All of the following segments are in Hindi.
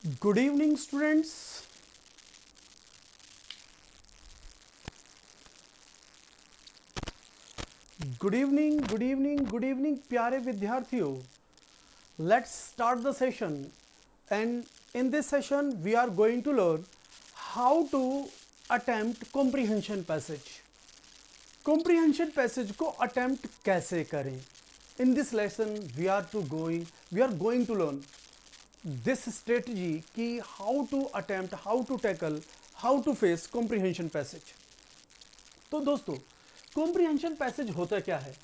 Good evening, students. Good evening, good evening, good evening, प्यारे विद्यार्थियों. Let's start the session. And in this session, we are going to learn how to attempt comprehension passage. Comprehension passage को attempt कैसे करें? In this lesson, we are going to learn this strategy कि how to attempt, how to tackle, how to face comprehension passage. तो दोस्तों, comprehension passage होता क्या है?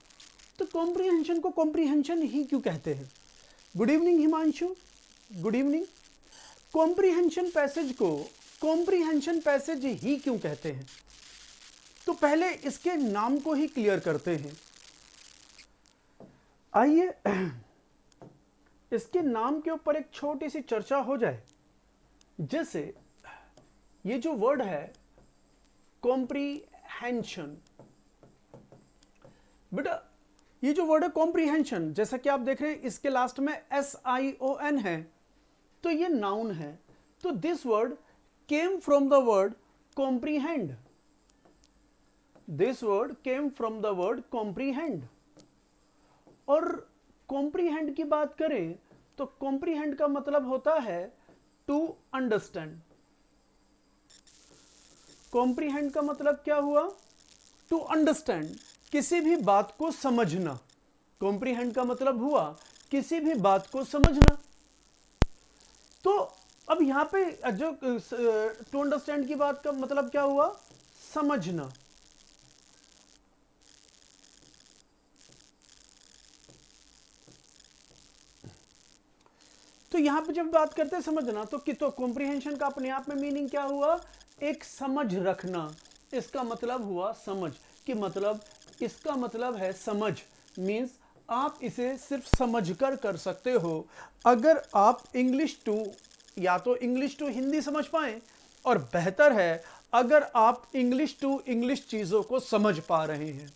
तो comprehension को comprehension ही क्यों कहते हैं? Good evening Himanshu, good evening. comprehension passage को comprehension passage ही क्यों कहते हैं? तो पहले इसके नाम को ही क्लियर करते हैं. आइए इसके नाम के ऊपर एक छोटी सी चर्चा हो जाए. जैसे ये जो वर्ड है कॉम्प्रीहेंशन, बेटा ये जो वर्ड है कॉम्प्रीहेंशन, जैसा कि आप देख रहे हैं इसके लास्ट में SION है, तो ये नाउन है. तो this word came from the word comprehend. This word came from the word comprehend. और कॉम्प्रीहेंड की बात करें तो कॉम्प्रीहेंड का मतलब होता है टू अंडरस्टैंड. कॉम्प्रीहेंड का मतलब क्या हुआ? टू अंडरस्टैंड, किसी भी बात को समझना. कॉम्प्रीहेंड का मतलब हुआ किसी भी बात को समझना. तो अब यहां पे जो टू अंडरस्टैंड की बात का मतलब क्या हुआ? समझना. तो यहां पे जब बात करते हैं समझना, तो कॉम्प्रीहेंशन का अपने आप में मीनिंग क्या हुआ? एक समझ रखना. इसका मतलब हुआ समझ कि मतलब इसका मतलब है समझ. मींस आप इसे सिर्फ समझकर कर सकते हो. अगर आप इंग्लिश टू या तो इंग्लिश टू हिंदी समझ पाएं, और बेहतर है अगर आप इंग्लिश टू इंग्लिश चीजों को समझ पा रहे हैं.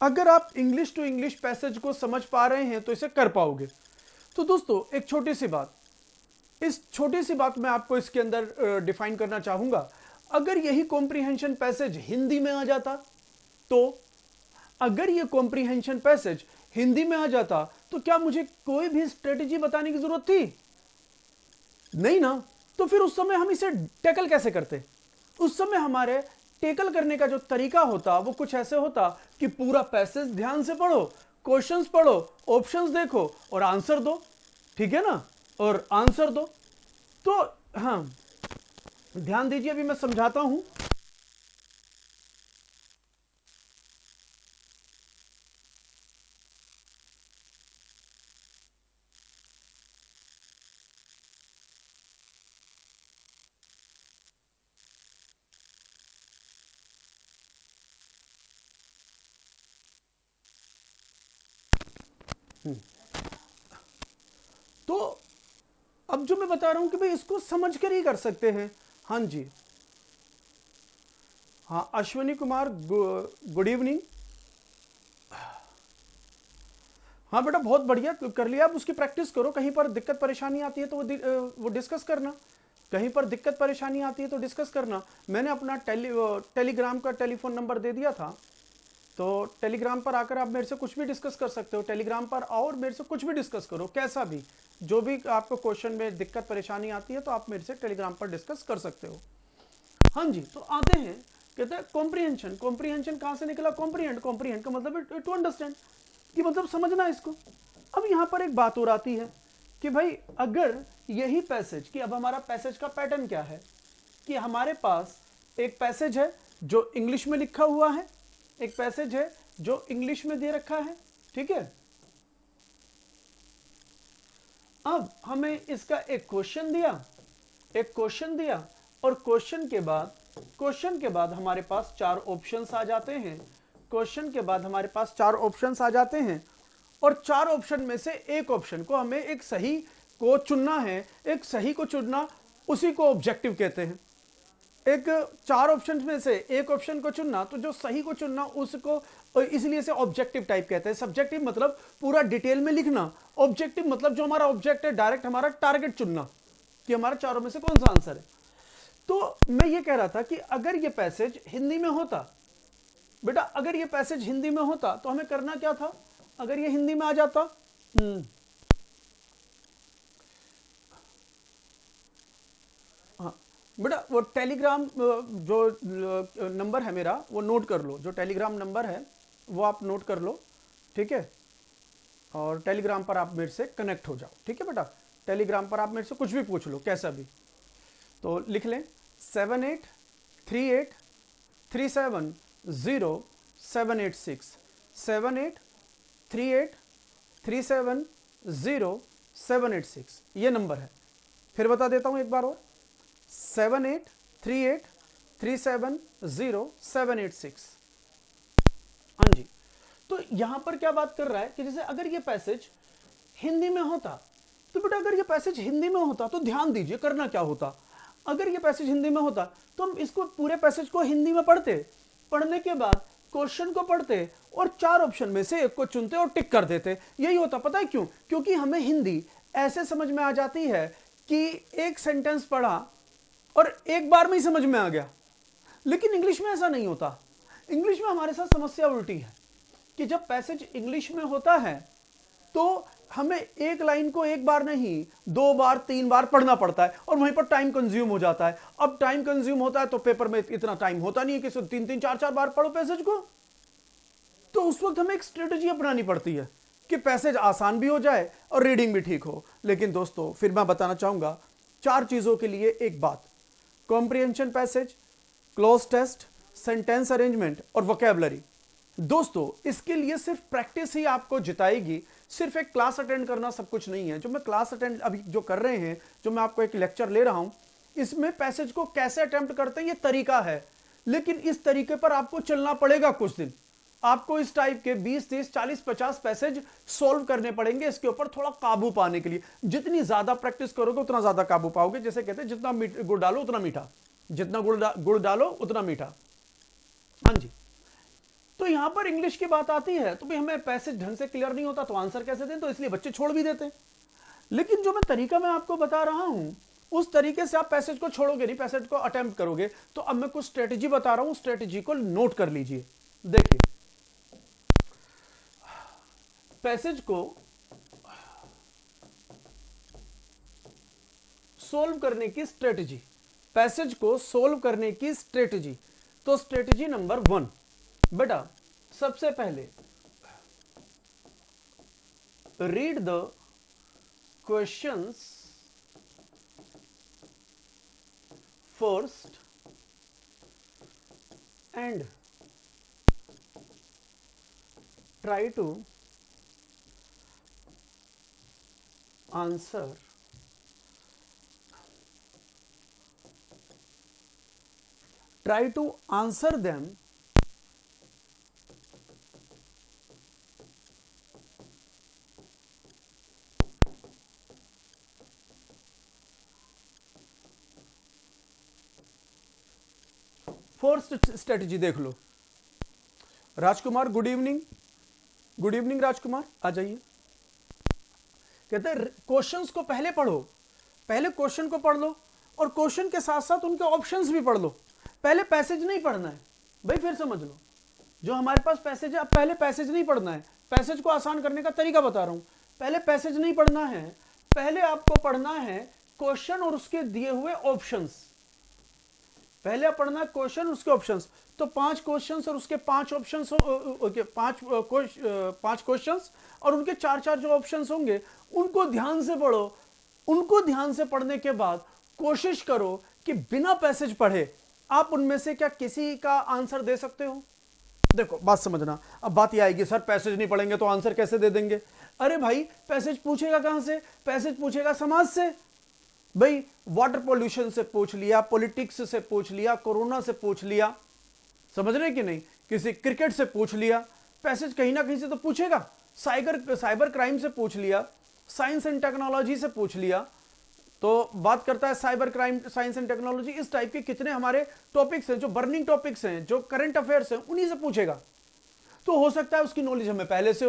अगर आप इंग्लिश टू इंग्लिश पैसेज को समझ पा रहे हैं तो इसे कर पाओगे. तो दोस्तों एक छोटी सी बात, इस छोटी सी बात मैं आपको इसके अंदर डिफाइन करना चाहूंगा. अगर यही कॉम्प्रीहेंशन पैसेज हिंदी में आ जाता, तो अगर ये कॉम्प्रीहेंशन पैसेज हिंदी में आ जाता तो क्या मुझे कोई भी स्ट्रेटेजी बताने की जरूरत थी? नहीं ना. तो फिर उस समय हम इसे टैकल कैसे करते? उस समय हमारे टैकल करने का जो तरीका होता वो कुछ ऐसे होता कि पूरा पैसेज ध्यान से पढ़ो, क्वेश्चंस पढ़ो, ऑप्शंस देखो और आंसर दो. ठीक है ना? और आंसर दो. तो हाँ, ध्यान दीजिए, अभी मैं समझाता हूं. तो अब जो मैं बता रहा हूं कि भाई इसको समझ कर ही कर सकते हैं. हाँ जी, हाँ अश्विनी कुमार, गुड इवनिंग. हाँ बेटा बहुत बढ़िया कर लिया. अब उसकी प्रैक्टिस करो. कहीं पर दिक्कत परेशानी आती है तो वो डिस्कस करना. कहीं पर दिक्कत परेशानी आती है तो डिस्कस करना. मैंने अपना टेलीग्राम का टेलीफोन नंबर दे दिया था, तो टेलीग्राम पर आकर आप मेरे से कुछ भी डिस्कस कर सकते हो. टेलीग्राम पर आओ और मेरे से कुछ भी डिस्कस करो, कैसा भी, जो भी आपको क्वेश्चन में दिक्कत परेशानी आती है तो आप मेरे से टेलीग्राम पर डिस्कस कर सकते हो. हाँ जी, तो आते हैं, कहते हैं कॉम्प्रीहेंशन. कॉम्प्रीहेंशन कहां से निकला? कॉम्प्रीहेंड. कॉम्प्रीहेंड का मतलब टू अंडरस्टैंड, कि मतलब समझना इसको. अब यहां पर एक बात और आती है कि भाई अगर यही पैसेज, कि अब हमारा पैसेज का पैटर्न क्या है कि हमारे पास एक पैसेज है जो इंग्लिश में लिखा हुआ है, एक पैसेज है जो इंग्लिश में दे रखा है. ठीक है? अब हमें इसका एक क्वेश्चन दिया, और क्वेश्चन के बाद हमारे पास चार ऑप्शंस आ जाते हैं. और चार ऑप्शन में से एक ऑप्शन को हमें एक सही को चुनना है. एक सही को चुनना, उसी को ऑब्जेक्टिव कहते हैं. एक चार ऑप्शन में से एक ऑप्शन को चुनना, तो जो सही को चुनना उसको, इसलिए से ऑब्जेक्टिव टाइप कहते हैं. सब्जेक्टिव मतलब पूरा डिटेल में लिखना, ऑब्जेक्टिव मतलब जो हमारा ऑब्जेक्ट है, डायरेक्ट हमारा टारगेट चुनना. कि हमारा चारों में से कौन सा आंसर है। तो मैं ये कह रहा था कि अगर ये पैसेज हिंदी में होता, बेटा अगर ये पैसेज हिंदी में होता तो हमें करना क्या था, अगर ये हिंदी में आ जाता, हाँ बेटा वो टेलीग्राम जो नंबर है मेरा वो नोट कर लो, जो टेलीग्राम नंबर है वो आप नोट कर लो, ठीक है, और टेलीग्राम पर आप मेरे से कनेक्ट हो जाओ, ठीक है बेटा, टेलीग्राम पर आप मेरे से कुछ भी पूछ लो कैसा भी। तो लिख लें 7838370786, 7838370786 ये नंबर है। फिर बता देता हूं एक बार और, 7838370786। हाँ जी, तो यहां पर क्या बात कर रहा है कि जैसे अगर ये पैसेज हिंदी में होता, तो बेटा अगर ये पैसेज हिंदी में होता तो ध्यान दीजिए करना क्या होता। अगर ये पैसेज हिंदी में होता तो हम इसको पूरे पैसेज को हिंदी में पढ़ते, पढ़ने के बाद क्वेश्चन को पढ़ते और 4 ऑप्शन में से एक को चुनते और टिक कर देते। यही होता, पता है क्यों? क्योंकि हमें हिंदी ऐसे समझ में आ जाती है कि एक सेंटेंस पढ़ा और एक बार में ही समझ में आ गया। लेकिन इंग्लिश में ऐसा नहीं होता। इंग्लिश में हमारे साथ समस्या उल्टी है कि जब पैसेज इंग्लिश में होता है तो हमें एक लाइन को एक बार नहीं 2 बार 3 बार पढ़ना पड़ता है और वहीं पर टाइम कंज्यूम हो जाता है। अब टाइम कंज्यूम होता है तो पेपर में इतना टाइम होता नहीं है कि 3-3 4-4 बार पढ़ो पैसेज को। तो उस वक्त हमें एक स्ट्रेटजी अपनानी पड़ती है कि पैसेज आसान भी हो जाए और रीडिंग भी ठीक हो। लेकिन दोस्तों फिर मैं बताना चाहूंगा 4 चीजों के लिए एक बात, comprehension passage, cloze test, sentence arrangement और वोकैबुलरी। दोस्तों इसके लिए सिर्फ प्रैक्टिस ही आपको जिताएगी, सिर्फ एक क्लास अटेंड करना सब कुछ नहीं है। जो मैं क्लास अटेंड अभी जो कर रहे हैं, जो मैं आपको एक लेक्चर ले रहा हूं, इसमें पैसेज को कैसे अटेम्प्ट करते हैं ये तरीका है, लेकिन इस तरीके पर आपको चलना पड़ेगा कुछ दिन। आपको इस टाइप के 20, 30, 40, 50 पैसेज सोल्व करने पड़ेंगे इसके ऊपर थोड़ा काबू पाने के लिए। जितनी ज्यादा प्रैक्टिस करोगे उतना ज्यादा काबू पाओगे। जैसे कहते हैं जितना गुड़ डालो उतना मीठा, जितना गुड़ डालो उतना मीठा। हाँ जी, तो यहां पर इंग्लिश की बात आती है तो भाई हमें पैसेज ढंग से क्लियर नहीं होता तो आंसर कैसे दें, तो इसलिए बच्चे छोड़ भी देते हैं। लेकिन जो मैं तरीका मैं आपको बता रहा हूं उस तरीके से आप पैसेज को छोड़ोगे नहीं, पैसेज को अटेम्प्ट करोगे। तो अब मैं कुछ स्ट्रेटेजी बता रहा हूं, स्ट्रेटेजी को नोट कर लीजिए। देखिए पैसेज को सोल्व करने की स्ट्रेटेजी, पैसेज को सोल्व करने की स्ट्रेटेजी। तो स्ट्रेटेजी नंबर 1 बेटा, सबसे पहले read the questions first and try to answer them first strategy देख लो। Rajkumar good evening, good evening Rajkumar, आ जाइए। कहते हैं क्वेश्चंस को पहले पढ़ो, पहले क्वेश्चन को पढ़ लो और क्वेश्चन के साथ साथ उनके ऑप्शंस भी पढ़ लो। पहले पैसेज नहीं पढ़ना है भाई, फिर समझ लो जो हमारे पास पैसेज है, अब पहले पैसेज नहीं पढ़ना है। पैसेज को आसान करने का तरीका बता रहा हूं। पहले पैसेज नहीं पढ़ना है, पहले आपको पढ़ना है क्वेश्चन और उसके दिए हुए ऑप्शंस। पहले पढ़ना है क्वेश्चन उसके ऑप्शंस। तो 5 क्वेश्चंस और उसके 5 ऑप्शंस, 5 क्वेश्चंस और उनके 4-4 जो ऑप्शंस होंगे उनको ध्यान से पढ़ो। उनको ध्यान से पढ़ने के बाद कोशिश करो कि बिना पैसेज पढ़े आप उनमें से क्या किसी का आंसर दे सकते हो। देखो बात समझना, अब बात यह आएगी सर पैसेज नहीं पढ़ेंगे तो आंसर कैसे दे देंगे। अरे भाई पैसेज पूछेगा कहां से? पैसेज पूछेगा समाज से। भाई वाटर पॉल्यूशन से पूछ लिया, पॉलिटिक्स से पूछ लिया, कोरोना से पूछ लिया, समझ रहे कि नहीं, किसी क्रिकेट से पूछ लिया, पैसेज कहीं ना कहीं से तो पूछेगा। साइबर क्राइम से पूछ लिया, साइंस एंड टेक्नोलॉजी से पूछ लिया, तो बात करता है cyber crime, science and technology, इस टाइप के कितने हमारे टॉपिक्स हैं जो बर्निंग टॉपिक्स हैं, जो करंट अफेयर्स हैं, उन्हीं से पूछेगा। तो हो सकता है उसकी नॉलेज हमें पहले से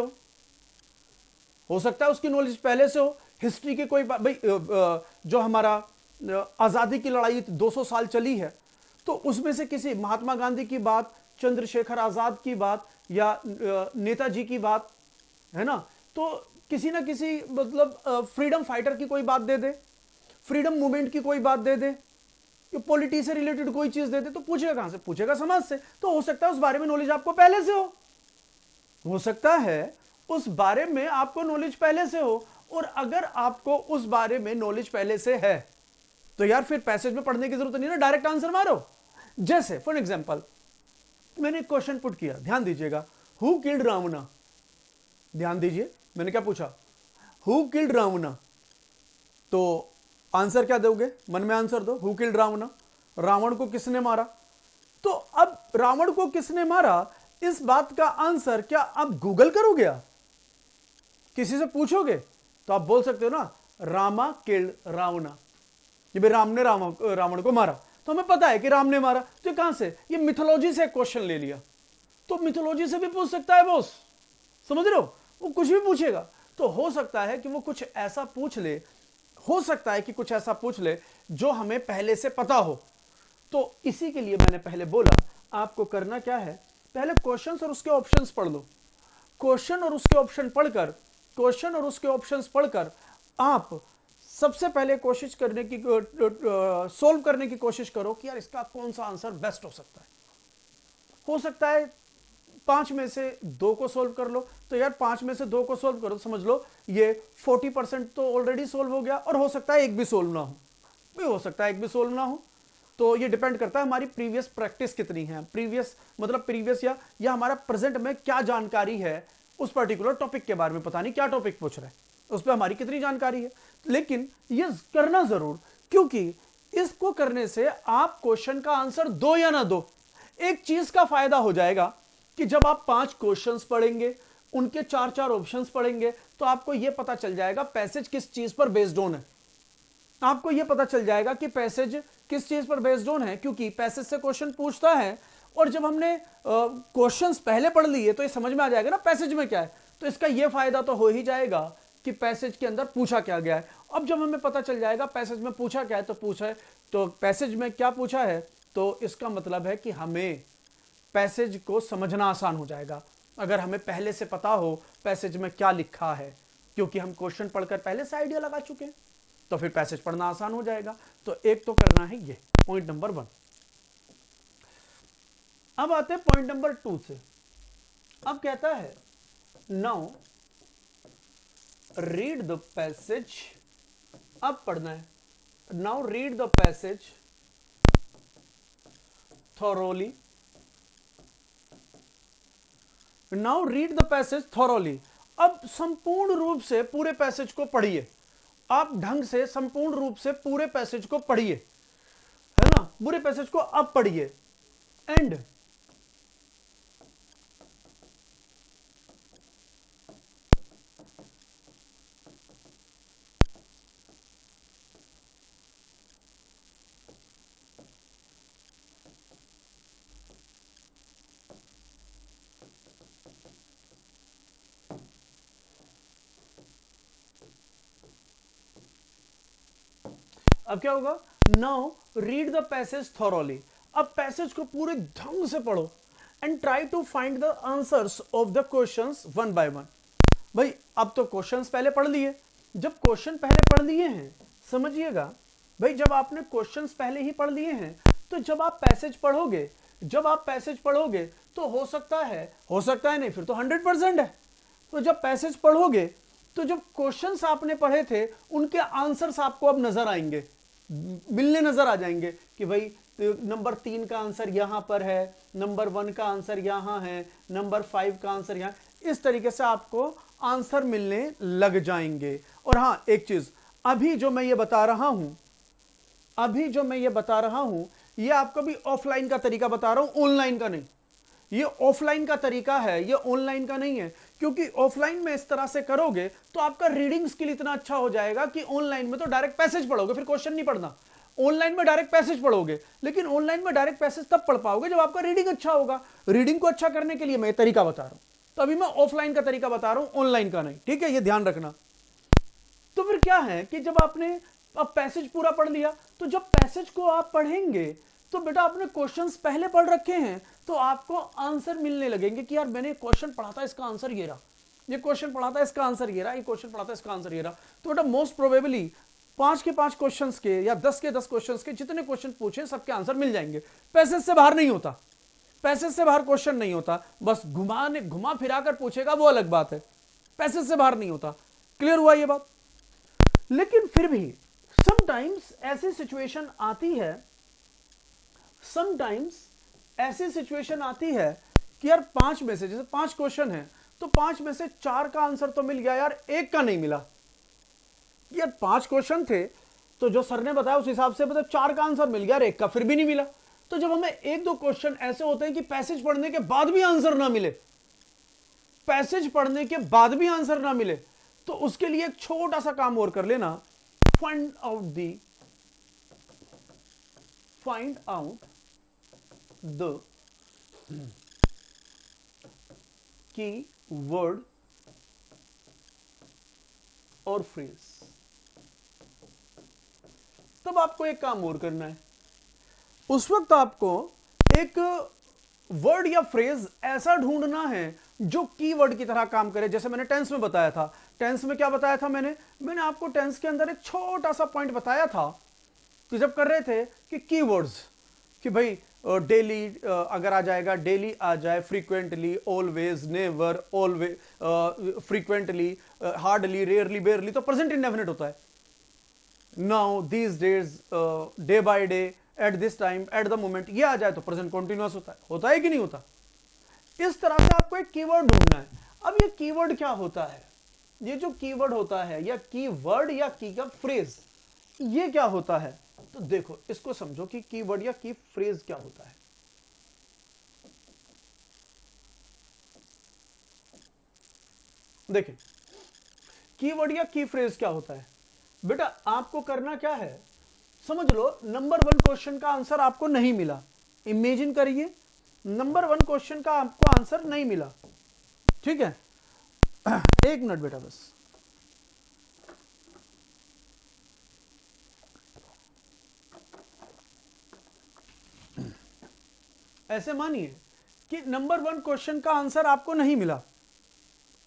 हो सकता है उसकी नॉलेज पहले से हो। हिस्ट्री की कोई भाई जो हमारा आज़ादी की लड़ाई 200 साल चली है, तो उसमें से किसी महात्मा गांधी की बात, चंद्रशेखर आज़ाद की बात या नेताजी की बात है ना, तो किसी ना किसी मतलब फ्रीडम फाइटर की कोई बात दे दे, फ्रीडम मूवमेंट की कोई बात दे दे, पॉलिटी से रिलेटेड कोई चीज दे दे, तो पूछेगा कहां से? पूछेगा समाज से। तो हो सकता है उस बारे में नॉलेज आपको पहले से हो सकता है उस बारे में आपको नॉलेज पहले से हो। और अगर आपको उस बारे में नॉलेज पहले से है तो यार फिर पैसेज में पढ़ने की जरूरत नहीं ना, डायरेक्ट आंसर मारो। जैसे फॉर एग्जांपल मैंने एक क्वेश्चन पुट किया, ध्यान दीजिएगा, हु किल्ड रावणा? ध्यान दीजिए, मैंने क्या पूछा? Who killed Ravana? तो आंसर क्या दोगे? मन में आंसर दो, हु किल्ड रावणा? रावण को किसने मारा? तो अब रावण को किसने मारा, इस बात का आंसर क्या आप गूगल करोगे? किसी से पूछोगे तो आप बोल सकते हो ना, रामा किल्ड रावणा, ये भाई राम ने रावण को मारा, तो हमें पता है कि राम ने मारा। तो कहां से? ये मिथोलॉजी से क्वेश्चन ले लिया। तो मिथोलॉजी से भी पूछ सकता है बॉस, समझ रहे हो? वो कुछ भी पूछेगा। तो हो सकता है कि वो कुछ ऐसा पूछ ले, हो सकता है कि कुछ ऐसा पूछ ले जो हमें पहले से पता हो। तो इसी के लिए मैंने पहले बोला आपको करना क्या है, पहले क्वेश्चंस और उसके ऑप्शंस पढ़ लो। क्वेश्चन और उसके ऑप्शन पढ़कर आप सबसे पहले कोशिश करने की, सोल्व करने की कोशिश करो कि यार इसका कौन सा आंसर बेस्ट हो सकता है। हो सकता है 5 में से 2 को सोल्व कर लो, तो यार 5 में से 2 को सोल्व करो, समझ लो ये 40% तो ऑलरेडी सोल्व हो गया। और हो सकता है एक भी सोल्व ना हो, भी हो सकता है एक भी सोल्व ना हो। तो ये डिपेंड करता है हमारी प्रीवियस प्रैक्टिस कितनी है, प्रीवियस या हमारा प्रेजेंट में क्या जानकारी है उस पर्टिकुलर टॉपिक के बारे में। पता नहीं क्या टॉपिक पूछ रहा है, उस पर हमारी कितनी जानकारी है। लेकिन ये करना जरूर, क्योंकि इसको करने से आप क्वेश्चन का आंसर दो या ना दो, एक चीज का फायदा हो जाएगा कि जब आप 5 क्वेश्चंस पढ़ेंगे, उनके 4-4 ऑप्शंस पढ़ेंगे, तो आपको यह पता चल जाएगा पैसेज किस चीज पर बेस्ड ऑन है। आपको यह पता चल जाएगा कि पैसेज किस चीज पर बेस्ड ऑन है, क्योंकि पैसेज से क्वेश्चन पूछता है। और जब हमने क्वेश्चंस पहले पढ़ लिए तो ये समझ में आ जाएगा ना पैसेज में क्या है। तो इसका यह फायदा तो हो ही जाएगा कि पैसेज के अंदर पूछा क्या गया है। अब जब हमें पता चल जाएगा पैसेज में पूछा क्या है, तो पैसेज में क्या पूछा है, तो इसका मतलब है कि हमें पैसेज को समझना आसान हो जाएगा अगर हमें पहले से पता हो पैसेज में क्या लिखा है, क्योंकि हम क्वेश्चन पढ़कर पहले से आइडिया लगा चुके हैं। तो फिर पैसेज पढ़ना आसान हो जाएगा। तो एक तो करना है ये पॉइंट नंबर 1। अब आते हैं पॉइंट नंबर 2 से। अब कहता है नाउ रीड द पैसेज, अब पढ़ना है, now read the passage thoroughly, now read the passage thoroughly. अब संपूर्ण रूप से पूरे पैसेज को पढ़िए, आप ढंग से संपूर्ण रूप से पूरे पैसेज को पढ़िए, है ना, पूरे पैसेज को अब पढ़िए। एंड अब क्या होगा, now read the passage thoroughly. अब पैसेज को पूरे ढंग से पढ़ो and try to find the answers of the questions one by one. भाई अब तो क्वेश्चंस पहले पढ़ लिए, जब क्वेश्चन पहले पढ़ लिए हैं, समझिएगा भाई, जब आपने क्वेश्चंस पहले ही पढ़ लिए हैं, तो जब आप पैसेज पढ़ोगे तो हो सकता है नहीं, फिर तो 100% है। तो जब पैसेज पढ़ोगे तो जब क्वेश्चंस आपने पढ़े थे उनके आंसर्स आपको अब नजर आएंगे, मिलने नजर आ जाएंगे कि भाई नंबर 3 का आंसर यहां पर है, नंबर 1 का आंसर यहां है, नंबर 5 का आंसर यहां। इस तरीके से आपको आंसर मिलने लग जाएंगे। और हां, एक चीज, अभी जो मैं ये बता रहा हूं, ये आपको भी ऑफलाइन का तरीका बता रहा हूं, ऑनलाइन का नहीं। ये ऑफलाइन का तरीका है, ये ऑनलाइन का नहीं है। क्योंकि ऑफलाइन में इस तरह से करोगे तो आपका रीडिंग स्किल इतना अच्छा हो जाएगा कि ऑनलाइन में तो डायरेक्ट पैसेज पढ़ोगे, फिर क्वेश्चन नहीं पढ़ना। ऑनलाइन में डायरेक्ट पैसेज पढ़ोगे, लेकिन ऑनलाइन में डायरेक्ट पैसेज तब पढ़ पाओगे जब आपका रीडिंग अच्छा होगा। रीडिंग को अच्छा करने के लिए मैं तरीका बता रहा हूं, तो अभी मैं ऑफलाइन का तरीका बता रहा हूं, ऑनलाइन का नहीं, ठीक है, ये ध्यान रखना। तो फिर क्या है कि जब आपने अब पैसेज पूरा पढ़ लिया, तो जब पैसेज को आप पढ़ेंगे तो बेटा आपने क्वेश्चंस पहले पढ़ रखे हैं, तो आपको आंसर मिलने लगेंगे कि यार मैंने क्वेश्चन पढ़ा था, इसका आंसर ये रहा, ये क्वेश्चन पढ़ा था, इसका आंसर ये रहा, ये क्वेश्चन पढ़ा था, इसका आंसर ये रहा। तो बेटा मोस्ट प्रोबेबली 5 के 5 क्वेश्चंस के या 10 के 10 क्वेश्चंस के जितने क्वेश्चन पूछे सबके आंसर मिल जाएंगे। पैसेज से बाहर नहीं होता, पैसेज से बाहर क्वेश्चन नहीं होता, बस घुमा फिरा कर पूछेगा वो अलग बात है, पैसेज से बाहर नहीं होता। क्लियर हुआ ये बात? लेकिन फिर भी समटाइम्स ऐसी सिचुएशन आती है, समटाइम्स ऐसी सिचुएशन आती है कि यार 5 में से, जैसे 5 क्वेश्चन है तो 5 में से 4 का आंसर तो मिल गया यार, 1 का नहीं मिला। यार 5 क्वेश्चन थे तो जो सर ने बताया उस हिसाब से मतलब 4 का आंसर मिल गया, 1 का फिर भी नहीं मिला। तो जब हमें 1-2 क्वेश्चन ऐसे होते हैं कि पैसेज पढ़ने के बाद भी आंसर ना मिले, पैसेज पढ़ने के बाद भी आंसर ना मिले, तो उसके लिए एक छोटा सा काम और कर लेना, find out the key word और फ्रेज। तब आपको एक काम और करना है, उस वक्त आपको एक वर्ड या फ्रेज ऐसा ढूंढना है जो कीवर्ड की तरह काम करे। जैसे मैंने टेंस में बताया था, टेंस में क्या बताया था मैंने आपको टेंस के अंदर एक छोटा सा पॉइंट बताया था कि जब कर रहे थे कि कीवर्ड्स, कि भाई डेली अगर आ जाएगा, डेली आ जाए, frequently, always, never, always, frequently, hardly, rarely, बेयरली, तो प्रेजेंट इंडेफिनिट होता है। Now, these days, day by day, at this time, at the moment, ये आ जाए तो प्रेजेंट कॉन्टिन्यूअस होता है कि नहीं होता? इस तरह से आपको एक कीवर्ड ढूंढना है। अब ये कीवर्ड क्या होता है? ये जो कीवर्ड होता है या कीवर्ड या की का फ्रेज, ये क्या होता है? तो देखो इसको समझो कि कीवर्ड या की फ्रेज क्या होता है। देखिए कीवर्ड या की फ्रेज क्या होता है बेटा, आपको करना क्या है समझ लो। नंबर 1 क्वेश्चन का आंसर आपको नहीं मिला, इमेजिन करिए नंबर 1 क्वेश्चन का आपको आंसर नहीं मिला, ठीक है? 1 मिनट बेटा बस। ऐसे मानिए कि नंबर 1 क्वेश्चन का आंसर आपको नहीं मिला,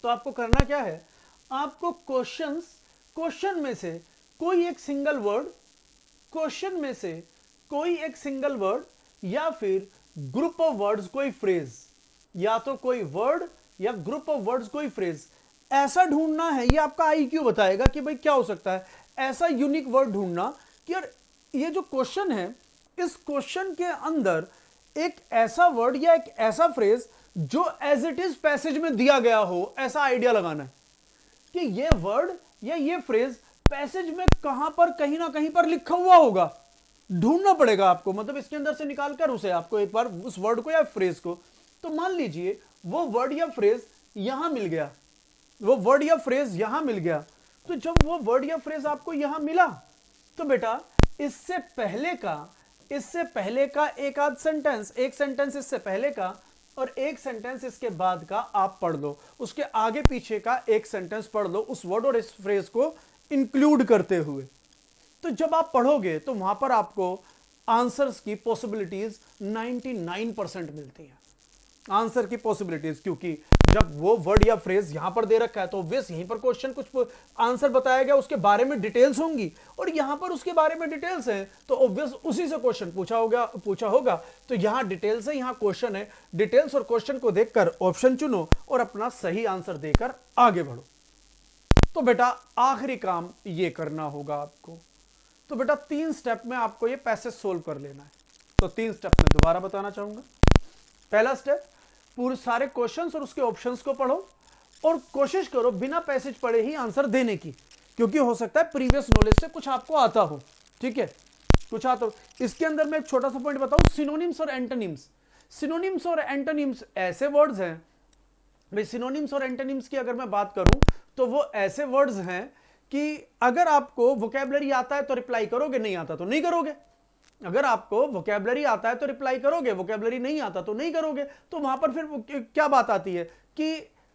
तो आपको करना क्या है, आपको क्वेश्चन में से कोई एक सिंगल वर्ड, क्वेश्चन में से कोई एक सिंगल वर्ड या फिर ग्रुप ऑफ वर्ड्स, कोई फ्रेज, या तो कोई वर्ड या ग्रुप ऑफ वर्ड्स, कोई फ्रेज ऐसा ढूंढना है। ये आपका आईक्यू बताएगा कि भाई क्या हो सकता है। ऐसा यूनिक वर्ड ढूंढना कि यार ये जो क्वेश्चन है, इस क्वेश्चन के अंदर एक ऐसा वर्ड या एक ऐसा फ्रेज जो एज इट इज पैसेज में दिया गया हो, ऐसा आइडिया लगाना है कि ये वर्ड या ये फ्रेज पैसेज में कहां पर, कहीं ना कहीं पर लिखा हुआ होगा, ढूंढना पड़ेगा आपको। मतलब इसके अंदर से निकालकर उसे आपको एक बार उस वर्ड को या फ्रेज को, तो मान लीजिए वो वर्ड या फ्रेज यहां मिल गया, वो वर्ड या फ्रेज यहां मिल गया। तो जब वो वर्ड या फ्रेज आपको यहां मिला, तो बेटा इससे पहले का एक आध सेंटेंस, एक सेंटेंस इससे पहले का और एक सेंटेंस इसके बाद का आप पढ़ लो, उसके आगे पीछे का एक सेंटेंस पढ़ लो उस वर्ड और इस फ्रेज को इंक्लूड करते हुए। तो जब आप पढ़ोगे तो वहां पर आपको आंसर्स की पॉसिबिलिटीज 99% मिलती है, आंसर की पॉसिबिलिटीज। क्योंकि जब वो वर्ड या फ्रेज यहां पर दे रखा है तो ऑब्वियस यहीं पर क्वेश्चन कुछ आंसर बताया गया, उसके बारे में डिटेल्स होंगी, और यहां पर उसके बारे में डिटेल्स हैं तो ऑब्वियस उसी से क्वेश्चन पूछा होगा। तो यहां डिटेल्स है, यहां क्वेश्चन है, डिटेल्स और क्वेश्चन को देखकर ऑप्शन चुनो और अपना सही आंसर देकर आगे बढ़ो। तो बेटा आखिरी काम ये करना होगा आपको। तो बेटा 3 स्टेप में आपको ये पैसेज सोल्व कर लेना है। तो 3 स्टेप में दोबारा बताना चाहूंगा। पहला स्टेप, पूरे सारे क्वेश्चंस और उसके ऑप्शंस को पढ़ो और कोशिश करो बिना पैसेज पढ़े ही आंसर देने की, क्योंकि हो सकता है प्रीवियस नॉलेज से कुछ आपको आता हो, ठीक है, कुछ आता हो। इसके अंदर मैं एक छोटा सा पॉइंट बताऊं, सिनोनिम्स और एंटोनिम्स। सिनोनिम्स और एंटोनिम्स ऐसे वर्ड्स हैं भाई, सिनोनिम्स और एंटोनिम्स की अगर मैं बात करूं तो वो ऐसे वर्ड्स हैं कि अगर आपको वोकैबुलरी आता है तो रिप्लाई करोगे, नहीं आता तो नहीं करोगे। अगर आपको वोकैबुलरी आता है तो रिप्लाई करोगे, वोकैबुलरी नहीं आता तो नहीं करोगे। तो वहां पर फिर क्या बात आती है कि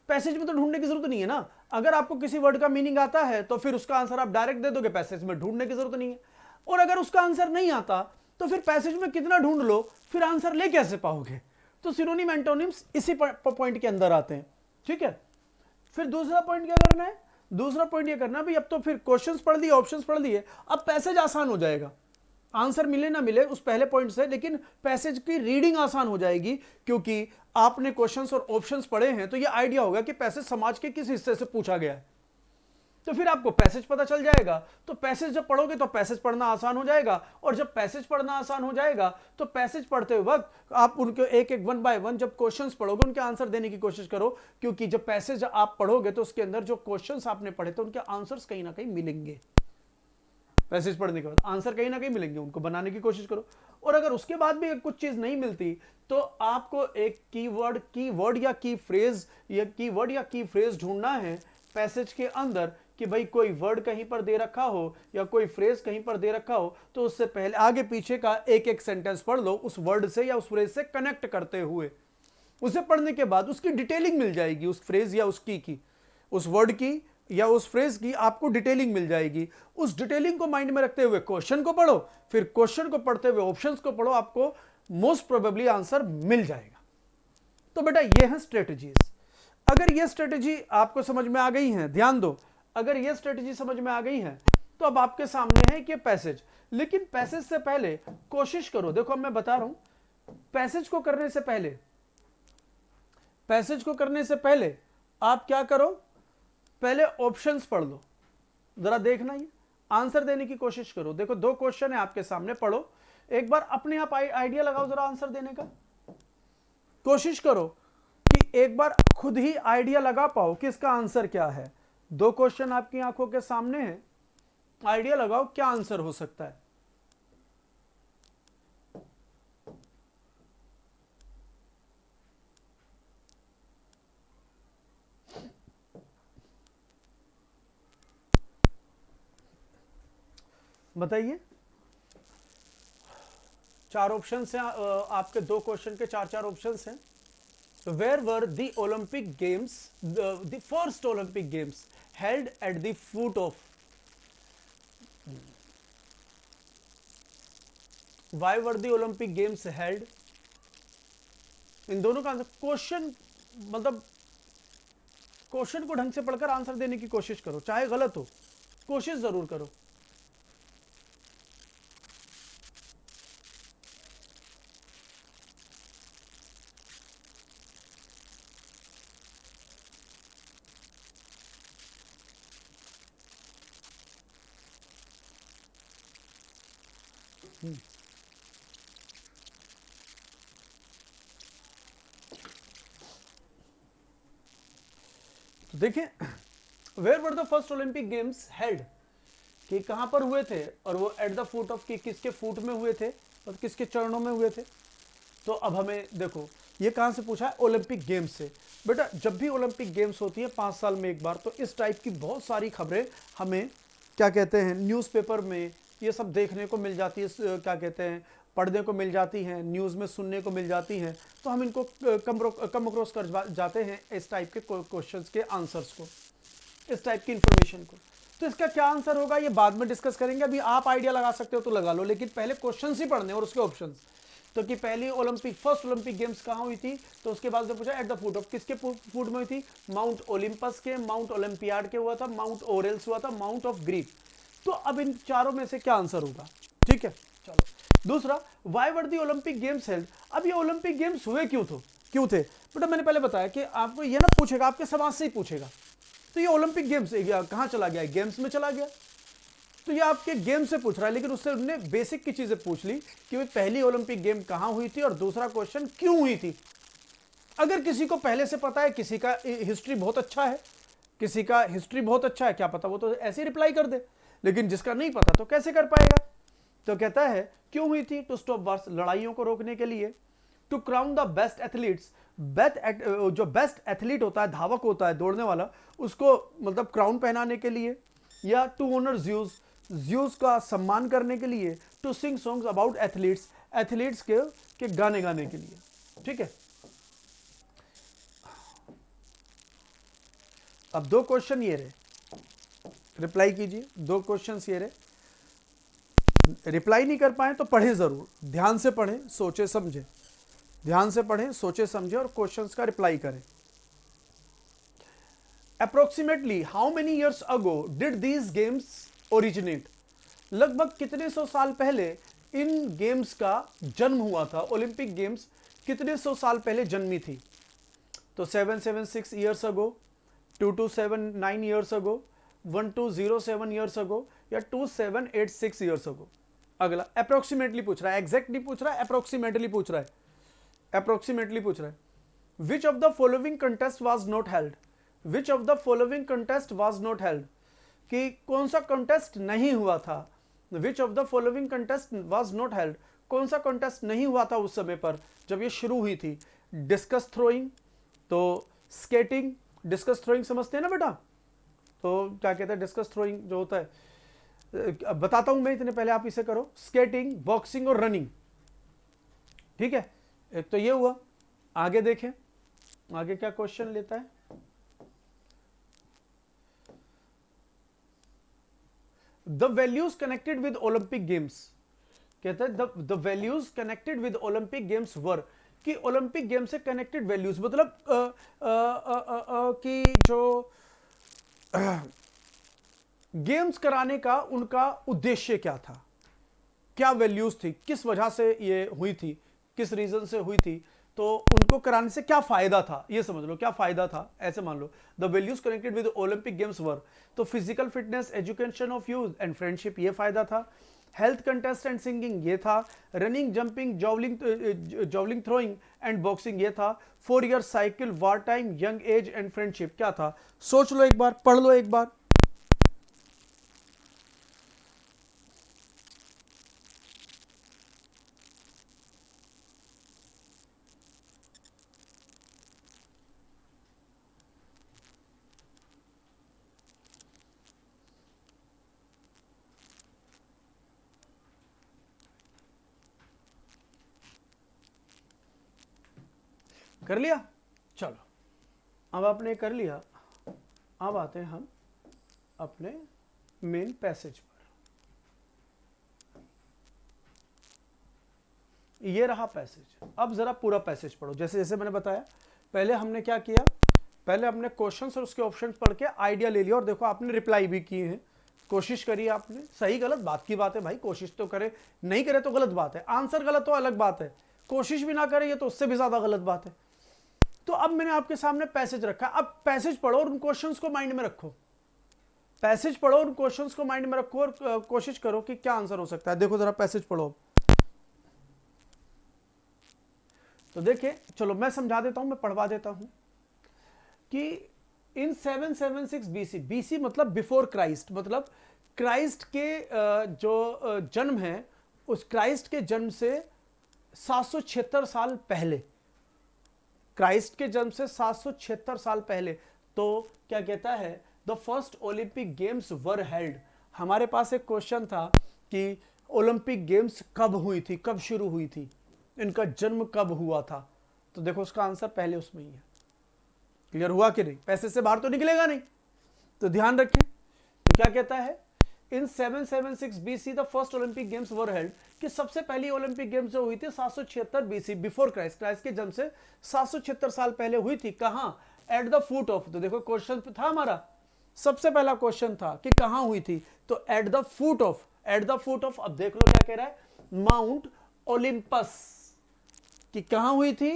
पैसेज में तो ढूंढने की जरूरत नहीं है ना, अगर आपको किसी वर्ड का मीनिंग आता है तो फिर उसका आंसर आप डायरेक्ट दे दोगे, पैसेज में ढूंढने की जरूरत नहीं है। और अगर उसका आंसर नहीं आता तो फिर पैसेज में कितना ढूंढ लो, फिर आंसर ले कैसे पाओगे। तो सिनोनिम एंटोनिम्स इसी पॉइंट के अंदर आते हैं, ठीक है। फिर दूसरा पॉइंट क्या करना है, दूसरा पॉइंट ये करना भाई अब तो फिर क्वेश्चंस पढ़ लिए, ऑप्शंस पढ़ लिए, अब पैसेज आसान हो जाएगा। आंसर मिले ना मिले उस पहले पॉइंट से, लेकिन पैसेज की रीडिंग आसान हो जाएगी, क्योंकि आपने क्वेश्चंस और ऑप्शंस पढ़े हैं तो ये आइडिया होगा कि पैसेज समाज के किस हिस्से से पूछा गया है। तो फिर आपको पैसेज पता चल जाएगा, तो पैसेज जब पढ़ोगे तो पैसेज पढ़ना आसान हो जाएगा। और जब पैसेज पढ़ना आसान हो जाएगा तो पैसेज पढ़ते वक्त आप उनके एक एक 1 बाय 1 जब क्वेश्चंस पढ़ोगे उनके आंसर देने की कोशिश करो, क्योंकि जब पैसेज आप पढ़ोगे तो उसके अंदर जो क्वेश्चंस आपने पढ़े थे उनके आंसर्स कहीं ना कहीं मिलेंगे। पैसेज पढ़ने के बाद आंसर कहीं ना कहीं मिलेंगे, उनको बनाने की कोशिश करो। और अगर उसके बाद भी कुछ चीज नहीं मिलती तो आपको एक कीवर्ड या की फ्रेज ढूंढना है पैसेज के अंदर, कि भाई कोई वर्ड कहीं पर दे रखा हो या कोई फ्रेज कहीं पर दे रखा हो, तो उससे पहले आगे पीछे का एक एक सेंटेंस पढ़ लो उस वर्ड से या उस फ्रेज से कनेक्ट करते हुए। उसे पढ़ने के बाद उसकी डिटेलिंग मिल जाएगी, उस फ्रेज या उसकी उस वर्ड की या उस फ्रेज की आपको डिटेलिंग मिल जाएगी। उस डिटेलिंग को माइंड में रखते हुए क्वेश्चन को पढ़ो, फिर क्वेश्चन को पढ़ते हुए ऑप्शंस को पढ़ो, आपको मोस्ट प्रोबेबली आंसर मिल जाएगा। तो बेटा ये है स्ट्रेटजीज। अगर ये स्ट्रेटजी आपको समझ में आ गई है, ध्यान दो, अगर ये स्ट्रेटजी समझ में आ गई है तो अब आपके सामने है कि पैसेज। लेकिन पैसेज से पहले कोशिश करो, देखो मैं बता रहा हूं, पैसेज को करने से पहले आप क्या करो, पहले ऑप्शंस पढ़ लो, जरा देखना, ये आंसर देने की कोशिश करो। देखो 2 क्वेश्चन है आपके सामने, पढ़ो एक बार, अपने आप आइडिया लगाओ जरा आंसर देने का, कोशिश करो कि एक बार खुद ही आइडिया लगा पाओ कि इसका आंसर क्या है। 2 क्वेश्चन आपकी आंखों के सामने हैं, आइडिया लगाओ क्या आंसर हो सकता है। बताइए, 4 ऑप्शन हैं आपके, 2 क्वेश्चन के 4 ऑप्शंस हैं। Where were the Olympic Games, the first Olympic Games held at the foot of? Why were the Olympic Games held? इन दोनों का आंसर, क्वेश्चन मतलब क्वेश्चन को ढंग से पढ़कर आंसर देने की कोशिश करो, चाहे गलत हो, कोशिश जरूर करो। तो देखिए, where were the first Olympic games held, कि कहां पर हुए थे, और वो एट द फुट ऑफ, कि किसके फुट में हुए थे और किसके चरणों में हुए थे। तो अब हमें देखो ये कहां से पूछा है, ओलंपिक गेम्स से। बेटा जब भी ओलंपिक गेम्स होती है 5 साल में एक बार, तो इस टाइप की बहुत सारी खबरें हमें क्या कहते हैं न्यूज़पेपर में ये सब देखने को मिल जाती है, क्या कहते हैं पढ़ने को मिल जाती हैं, न्यूज़ में सुनने को मिल जाती हैं। तो हम इनको कम अक्रॉस कर जाते हैं, इस टाइप के क्वेश्चंस के आंसर्स को, इस टाइप की इंफॉर्मेशन को। तो इसका क्या आंसर होगा ये बाद में डिस्कस करेंगे, अभी आप आइडिया लगा सकते हो तो लगा लो, लेकिन पहले क्वेश्चंस ही पढ़ने और उसके ऑप्शंस। तो कि पहली फर्स्ट ओलंपिक गेम्स कहाँ हुई थी, तो उसके बाद से पूछा एट द फुट ऑफ, किसके फुट में हुई थी, माउंट ओलंपस के, माउंट ओलंपियाड के हुआ था, माउंट ओरेल्स हुआ था, माउंट ऑफ ग्रीक। तो अब इन चारों में से क्या आंसर होगा, ठीक है। चलो दूसरा, why were the Olympic games held, अब ये ओलंपिक गेम्स हुए क्यों थे बेटा, मैंने पहले बताया कि आपको ये ना पूछेगा, आपके समाज से ही पूछेगा। तो ये ओलंपिक गेम्स कहां चला गया, गेम्स में चला गया, तो ये आपके गेम से पूछ रहा है, लेकिन उससे उन्होंने बेसिक की चीजें पूछ ली कि भाई पहली ओलंपिक गेम कहां हुई थी, और दूसरा क्वेश्चन क्यों हुई थी। अगर किसी को पहले से पता है, किसी का हिस्ट्री बहुत अच्छा है, क्या पता वो तो ऐसे ही रिप्लाई कर दे, लेकिन जिसका नहीं पता तो कैसे कर पाएगा। तो कहता है क्यों हुई थी, टू स्टॉप वार्स, लड़ाइयों को रोकने के लिए, to crown the best athletes, जो बेस्ट एथलीट होता है, धावक होता है, दौड़ने वाला, उसको मतलब क्राउन पहनाने के लिए, या टू ऑनर ज़्यूस का सम्मान करने के लिए, to sing songs about athletes के गाने गाने के लिए, ठीक है। अब दो क्वेश्चन ये रहे, रिप्लाई कीजिए। दो क्वेश्चंस ये रहे, रिप्लाई नहीं कर पाए तो पढ़ें जरूर, ध्यान से पढ़ें, सोचे समझे, ध्यान से पढ़ें, सोचे समझे और क्वेश्चंस का रिप्लाई करें। Approximately how many years ago did these games originate? लगभग कितने सौ साल पहले इन गेम्स का जन्म हुआ था? ओलंपिक गेम्स कितने सौ साल पहले जन्मी थी? तो 776 years ago, 2279 years ago, 1207 years ago या 2786 ईयर्स अगो। अगला अप्रोक्सीमेटली पूछ रहा है, एग्जैक्ट नहीं पूछ रहा है, अप्रोक्सीमेटली पूछ रहा है, अप्रोक्सीमेटली पूछ रहा है। Which of the following contest was not held? Which of the following contest was not held, कि कौन सा कंटेस्ट नहीं हुआ था? Which of the following contest was not held, कौन सा कंटेस्ट नहीं हुआ था उस समय पर जब ये शुरू हुई थी? डिस्कस थ्रोइंग, तो स्केटिंग, डिस्कस थ्रोइंग समझते हैं ना बेटा? तो क्या कहते हैं डिस्कस थ्रोइंग जो होता है, बताता हूं मैं, इतने पहले आप इसे करो। स्केटिंग, बॉक्सिंग और रनिंग, ठीक है। एक तो ये हुआ, आगे देखें, आगे क्या क्वेश्चन लेता है। The values connected with Olympic games, कहते हैं the values connected with Olympic games were, कि ओलंपिक गेम से कनेक्टेड वैल्यूज मतलब कि जो गेम्स कराने का उनका उद्देश्य क्या था, क्या वैल्यूज थी, किस वजह से ये हुई थी, किस रीजन से हुई थी, तो उनको कराने से क्या फायदा था, ये समझ लो क्या फायदा था, ऐसे मान लो। The values connected with Olympic games were, तो physical fitness, education of youth and friendship, ये फायदा था। हेल्थ कंटेस्ट एंड सिंगिंग, ये था। Running, jumping, javelin throwing and boxing, ये था। 4 year cycle, war time, young age and friendship, क्या था? सोच लो एक बार, पढ़ लो एक बार। कर लिया? चलो, अब आपने कर लिया, अब आते हैं हम अपने मेन पैसेज पर। ये रहा पैसेज। अब जरा पूरा पैसेज पढ़ो, जैसे जैसे मैंने बताया। पहले हमने क्या किया, पहले हमने क्वेश्चंस और उसके ऑप्शंस पढ़ के आइडिया ले लिया, और देखो आपने रिप्लाई भी किए हैं, कोशिश करी आपने। सही गलत बात की बात है भाई, कोशिश तो करे, नहीं करे तो गलत बात है। आंसर गलत तो अलग बात है, कोशिश भी ना करे ये तो उससे भी ज्यादा गलत बात है। तो अब मैंने आपके सामने पैसेज रखा, अब पैसेज पढ़ो और उन क्वेश्चंस को माइंड में रखो। पैसेज पढ़ो और उन क्वेश्चंस को माइंड में रखो और कोशिश करो कि क्या आंसर हो सकता है। देखो जरा पैसेज पढ़ो। तो देखिए, चलो मैं समझा देता हूं, मैं पढ़वा देता हूं कि इन 776 बीसी, बीसी मतलब बिफोर क्राइस्ट, मतलब क्राइस्ट के जो जन्म है, उस क्राइस्ट के जन्म से 776 साल पहले, क्राइस्ट के जन्म से 776 साल पहले, तो क्या कहता है, the first Olympic games were held. हमारे पास एक क्वेश्चन था कि ओलंपिक गेम्स कब हुई थी, कब शुरू हुई थी, इनका जन्म कब हुआ था। तो देखो उसका आंसर पहले उसमें ही है। क्लियर हुआ कि नहीं? पैसे से बाहर तो निकलेगा नहीं, तो ध्यान रखें। तो क्या कहता है, इन 776 BC the first Olympic games were held, कि सबसे पहली ओलंपिक गेम्स जो हुई थी 776 बीसी, बिफोर क्राइस्ट, क्राइस्ट के जन्म से 776 साल पहले हुई थी। कहां? एट द फुट ऑफ, तो देखो क्वेश्चन था हमारा, सबसे पहला क्वेश्चन था कि कहां हुई थी, तो at the foot of, at the foot of. अब देख लो क्या कह रहा है, माउंट ओलिम्पस, कि कहां हुई थी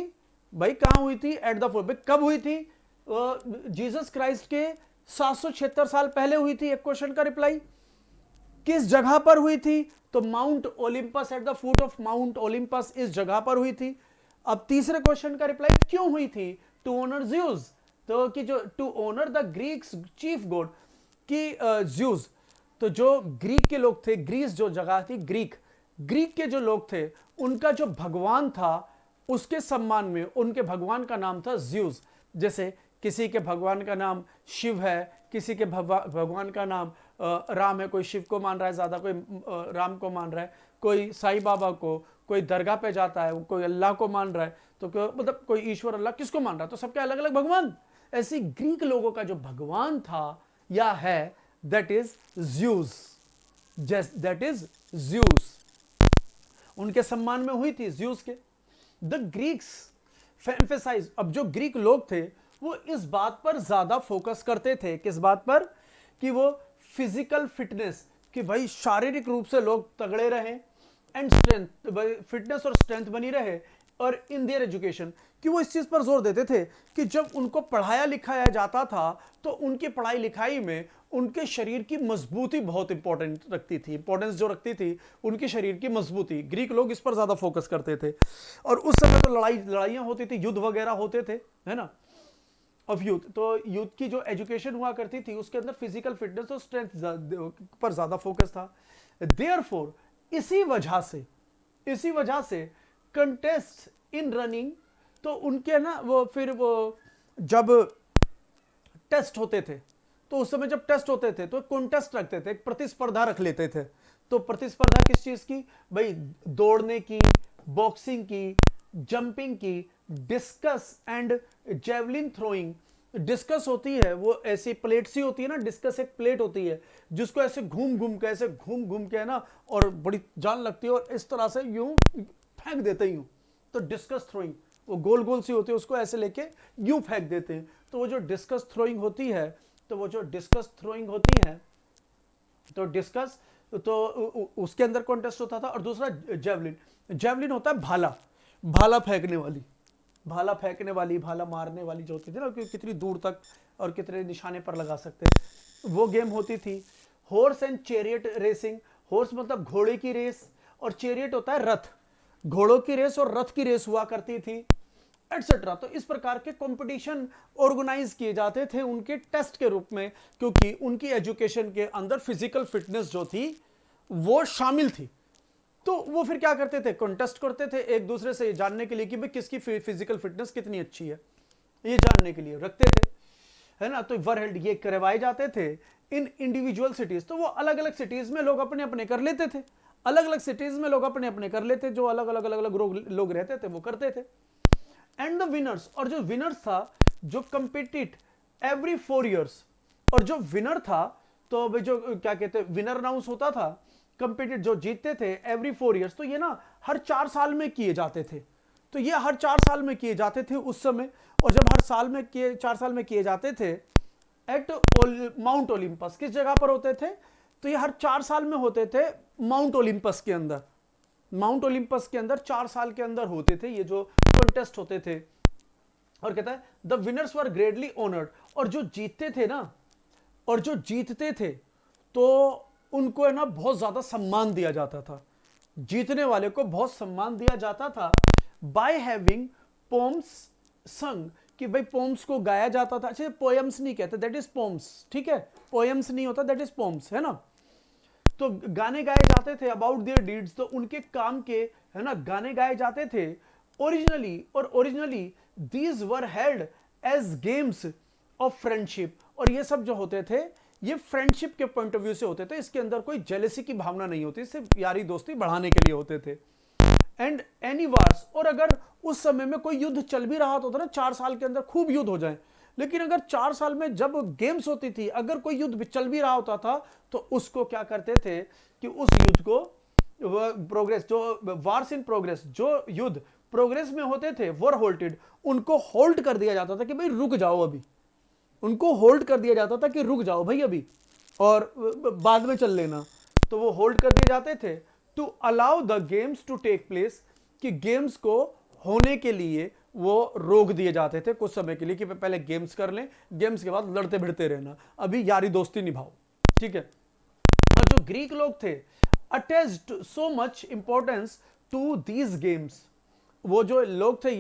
भाई, कहां हुई थी? At the foot. कब हुई थी? जीसस क्राइस्ट के 776 साल पहले हुई थी। एक क्वेश्चन का रिप्लाई, किस जगह पर हुई थी? तो mount Olympus, at the foot of mount Olympus, इस जगह पर हुई थी। अब तीसरे क्वेश्चन का रिप्लाई, क्यों हुई थी? टू ऑनर ज्यूज, तो कि जो to honour the Greeks chief god, कि ज्यूज, तो जो ग्रीक के लोग थे, ग्रीस जो जगह थी, ग्रीक के जो लोग थे, उनका जो भगवान था, उसके सम्मान में उनके भगवान का नाम था ज्यूस। जैसे किसी के भगवान का नाम शिव है, किसी के भगवान का नाम राम है, कोई शिव को मान रहा है ज्यादा, कोई राम को मान रहा है, कोई साईं बाबा को, कोई दरगाह पे जाता है, कोई अल्लाह को मान रहा है, तो मतलब कोई ईश्वर अल्लाह किसको मान रहा है, तो सबके अलग अलग भगवान। ऐसी ग्रीक लोगों का जो भगवान था या है, that is Zeus, that is Zeus. उनके सम्मान में हुई थी ज़्यूस के। द ग्रीक्स एम्फेसाइज, अब जो ग्रीक लोग थे वो इस बात पर ज्यादा फोकस करते थे, किस बात पर, कि वो फिजिकल फिटनेस, कि भाई शारीरिक रूप से लोग तगड़े रहें, एंड स्ट्रेंथ, फिटनेस और स्ट्रेंथ बनी रहे, और इन देयर एजुकेशन, कि वो इस चीज पर जोर देते थे कि जब उनको पढ़ाया लिखाया जाता था तो उनकी पढ़ाई लिखाई में उनके शरीर की मजबूती बहुत इंपॉर्टेंट रखती थी, इंपॉर्टेंस जो रखती थी उनकी शरीर की मजबूती। ग्रीक लोग इस पर ज्यादा फोकस करते थे। और उस समय तो लड़ाइयां होती थी, युद्ध वगैरह होते थे, है ना, ऑफ यूथ। तो यूथ की जो एजुकेशन हुआ करती थी उसके अंदर फिजिकल फिटनेस और स्ट्रेंथ पर ज्यादा फोकस था। देयरफॉर इसी वजह से कंटेस्ट इन रनिंग, तो उनके ना वो फिर वो जब टेस्ट होते थे, तो उस समय जब टेस्ट होते थे तो कॉन्टेस्ट रखते थे, एक प्रतिस्पर्धा रख लेते थे। तो प्रतिस्पर्धा किस चीज की, भाई दौड़ने की, बॉक्सिंग की, जंपिंग की, discuss and javelin throwing. Discuss होती है वो ऐसी प्लेट सी होती है ना, डिस्कस एक प्लेट होती है जिसको ऐसे घूम घूम के है ना, और बड़ी जान लगती है, और इस तरह से यूं फेंक देते यूं, तो डिस्कस थ्रोइंग। वो गोल गोल सी होती है, उसको ऐसे लेके यूं फेंक देते हैं। तो वो जो डिस्कस थ्रोइंग होती है, तो डिस्कस, तो उसके अंदर कॉन्टेस्ट होता था। और दूसरा जेवलिन होता है भाला फेंकने वाली, भाला मारने वाली जो होती थी ना, कि कितनी दूर तक और कितने निशाने पर लगा सकते हैं, वो गेम होती थी। Horse and chariot racing, horse मतलब घोड़े की रेस, और चैरियट होता है रथ, घोड़ों की रेस और रथ की रेस हुआ करती थी, एटसेट्रा। तो इस प्रकार के कंपटीशन ऑर्गेनाइज किए जाते थे उनके टेस्ट के रूप में, क्योंकि उनकी एजुकेशन के अंदर फिजिकल फिटनेस जो थी वो शामिल थी। तो वो फिर क्या करते थे, कॉन्टेस्ट करते थे एक दूसरे से जानने के लिए कि भाई किसकी फिजिकल फिटनेस कितनी अच्छी है, ये जानने के लिए रखते थे, है ना। तो वर्ल्ड ये करवाए जाते थे इन इंडिविजुअल सिटीज। तो वो अलग अलग सिटीज में लोग अपने अपने कर लेते थे, जो अलग अलग लोग रहते थे वो करते थे। एंड द विनर्स, और जो विनर्स था, जो कंपीटेड एवरी 4 years, और जो विनर था, तो जो क्या कहते हैं, विनर अनाउंस होता था, कंपीटेड जो जीतते थे एवरी 4 years, तो ये ना हर 4 साल में किए जाते थे। तो ये हर 4 साल में किए जाते थे उस समय। और जब हर 4 साल में किए जाते थे एट माउंट ओलंपस, किस जगह पर होते थे, तो ये हर 4 साल में होते थे माउंट ओलंपस के अंदर। 4 साल के अंदर होते थे ये जो कॉन्टेस्ट होते थे। और कहता है the winners were greatly honoured, और जो जीतते थे तो उनको है ना बहुत ज्यादा सम्मान दिया जाता था, जीतने वाले को बहुत सम्मान दिया जाता था। बाय हैविंग पोम्स संग, कि भाई पोम्स को गाया जाता था। अच्छा, पोएम्स नहीं कहते, दैट इज पोम्स, ठीक है, पोएम्स नहीं होता, दैट इज पोम्स, है ना। तो गाने गाए जाते थे अबाउट देयर डीड्स, तो उनके काम के, है ना, गाने गाए जाते थे originally these were held as games of friendship. और ये सब जो होते थे ये फ्रेंडशिप के पॉइंट ऑफ व्यू से होते थे, इसके अंदर कोई जेलसी की भावना नहीं होती, सिर्फ यारी दोस्ती बढ़ाने के लिए होते थे। एंड एनी वार्स, और अगर उस समय में कोई युद्ध चल भी रहा होता ना, 4 साल के अंदर खूब युद्ध हो जाए, लेकिन अगर 4 साल में जब गेम्स होती थी, अगर कोई युद्ध चल भी रहा होता था, तो उसको क्या करते थे कि उस युद्ध को प्रोग्रेस, जो वार्स इन प्रोग्रेस, जो युद्ध प्रोग्रेस में होते थे, वर होल्टेड, उनको होल्ड कर दिया जाता था कि भाई रुक जाओ अभी, उनको होल्ड कर दिया जाता था कि रुक जाओ भाई अभी, और बाद में चल लेना। तो वो होल्ड कर दिए जाते थे to allow the games to take place, कि गेम्स को होने के लिए वो रोक दिए जाते थे कुछ समय के लिए, कि पहले गेम्स कर लें, गेम्स के बाद लड़ते भिड़ते रहना, अभी यारी दोस्ती निभाओ, ठीक है। और जो ग्रीक लोग थे attached so much importance to these games, वो जो लोग थे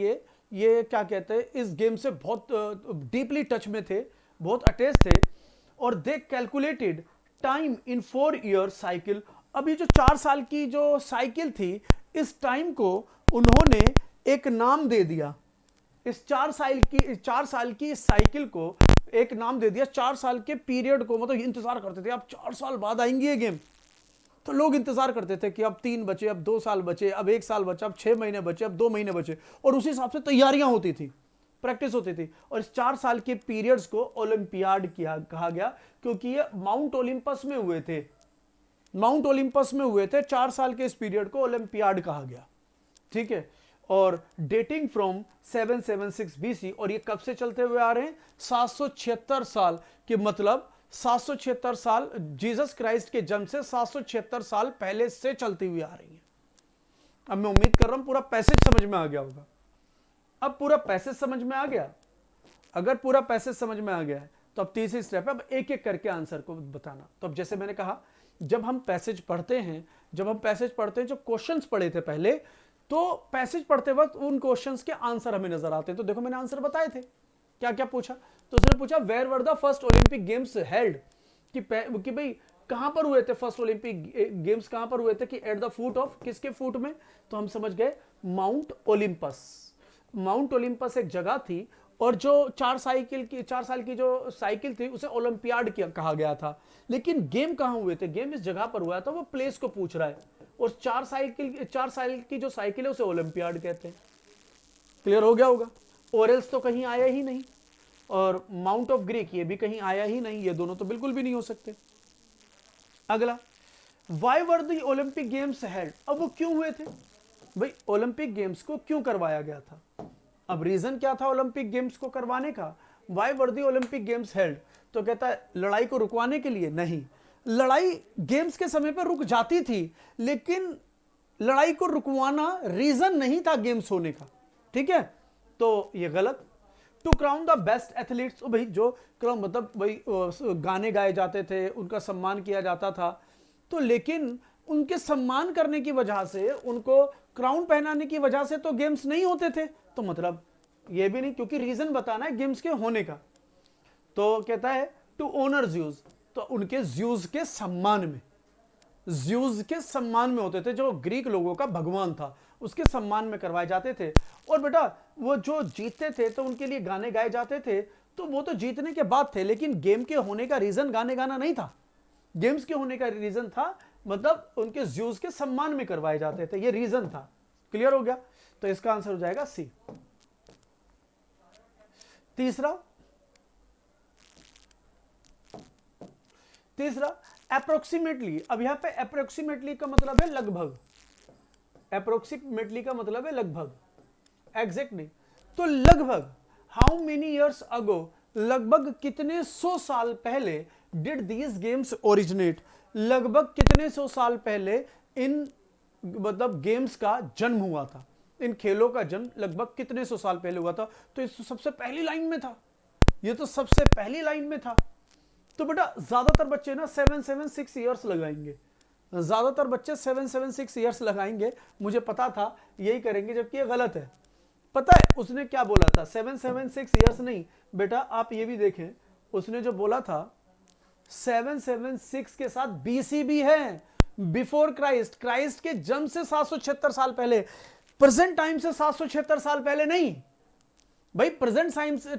ये क्या कहते हैं, इस गेम से बहुत डीपली टच में थे, बहुत अटैच थे। और they calculated time in 4 year cycle. अब ये जो 4 साल की जो साइकिल थी, इस टाइम को उन्होंने एक नाम दे दिया, इस 4 साल की साइकिल को एक नाम दे दिया। 4 साल के पीरियड को, मतलब इंतजार करते थे अब 4 साल बाद आएंगी ये गेम, तो लोग इंतजार करते थे कि अब 3 बचे, अब 2 साल बचे, अब 1 साल बचा, अब 6 महीने बचे, अब 2 महीने बचे, और उसी हिसाब से तैयारियां होती थी प्रैक्टिस होती थी। और इस 4 साल के पीरियड्स को ओलंपियाड कहा गया, क्योंकि ये माउंट ओलिम्पस में हुए थे। माउंट ओलिम्पस में हुए थे 4 साल के इस पीरियड को ओलंपियाड कहा गया, ठीक है। और डेटिंग फ्रॉम 776 बीसी, और ये कब से चलते हुए आ रहे हैं? 776 साल के, मतलब 776 साल, जीसस क्राइस्ट के जन्म से 776 साल पहले से चलती हुई आ रही है। अब मैं उम्मीद कर रहा हूं पूरा पैसेज समझ में आ गया होगा। अब पूरा पैसेज समझ में आ गया? अगर पूरा पैसेज समझ में आ गया है तो अब तीसरी स्टेप है, अब एक एक करके आंसर को बताना। तो अब जैसे मैंने कहा, जब हम पैसेज पढ़ते हैं, जो क्वेश्चंस पढ़े थे पहले, तो पैसेज पढ़ते वक्त उन क्वेश्चंस के आंसर हमें नजर आते हैं। तो देखो मैंने आंसर बताए थे, क्या क्या पूछा। तो उसने पूछा where were the first Olympic games held, कि भाई कहां पर हुए थे फर्स्ट ओलंपिक गेम्स, कहां पर हुए थे? कि एट द फुट ऑफ, किसके फुट में? तो हम समझ गए माउंट ओलिम्पस। माउंट ओलिम्पस एक जगह थी, और जो 4 साल की जो साइकिल थी उसे ओलंपियाड कहा गया था। लेकिन गेम कहां हुए थे? गेम इस जगह पर हुआ था, वो प्लेस को पूछ रहा है। और 4 साल की जो साइकिल है उसे ओलंपियाड कहते हैं। क्लियर हो गया होगा? ओरेल्स तो कहीं आया ही नहीं, और माउंट ऑफ ग्रीक ये भी कहीं आया ही नहीं, ये दोनों तो बिल्कुल भी नहीं हो सकते। अगला, why were the Olympic games held, अब वो क्यों हुए थे? भाई ओलंपिक गेम्स को क्यों करवाया गया था? अब रीजन क्या था ओलंपिक गेम्स को करवाने का? Why were the Olympic games held, तो कहता है लड़ाई को रुकवाने के लिए? नहीं, लड़ाई गेम्स के समय पर रुक जाती थी, लेकिन लड़ाई को रुकवाना रीजन नहीं था गेम्स होने का, ठीक है। तो ये गलत। To crown the best athletes, भाई जो क्राउन मतलब भाई गाने गाए जाते थे, उनका सम्मान किया जाता था, तो लेकिन उनके सम्मान करने की वजह से, उनको क्राउन पहनाने की वजह से तो गेम्स नहीं होते थे। तो मतलब ये भी नहीं, क्योंकि रीजन बताना है गेम्स के होने का। तो कहता है टू ओनर ज्यूज, तो उनके ज्यूज के सम्मान में, ज्यूज के सम्मान में होते थे, जो ग्रीक लोगों का भगवान था, उसके सम्मान में करवाए जाते थे। और बेटा वो जो जीतते थे तो उनके लिए गाने गाए जाते थे, तो वो तो जीतने के बाद थे, लेकिन गेम के होने का रीजन गाने गाना नहीं था। गेम्स के होने का रीजन था, मतलब उनके ज्यूज के सम्मान में करवाए जाते थे, ये रीजन था। क्लियर हो गया? तो इसका आंसर हो जाएगा सी। तीसरा अप्रोक्सीमेटली, अब यहां पे अप्रोक्सीमेटली का मतलब है लगभग, अप्रोक्सीमेटली का मतलब है लगभग, एग्जैक्ट नहीं। तो लगभग हाउ मेनी इयर्स अगो, लगभग कितने 100 साल पहले डिड दीज गेम्स ओरिजिनेट, लगभग कितने 100 साल पहले इन मतलब गेम्स का जन्म हुआ था, इन खेलों का जन्म लगभग कितने 100 साल पहले हुआ था? तो इस सबसे पहली लाइन में था, ये तो सबसे पहली लाइन में था। तो बेटा ज्यादातर बच्चे ना 776 ईयर्स लगाएंगे, ज्यादातर बच्चे 776 ईयर्स लगाएंगे, मुझे पता था यही करेंगे, जबकि ये गलत है। पता है उसने क्या बोला था? 776 ईयर्स नहीं बेटा, आप ये भी देखें, उसने जो बोला था 776 के साथ बीसी भी है, बिफोर क्राइस्ट, क्राइस्ट के जन्म से 776 साल पहले, प्रेजेंट टाइम से 776 साल पहले नहीं भाई। प्रेजेंट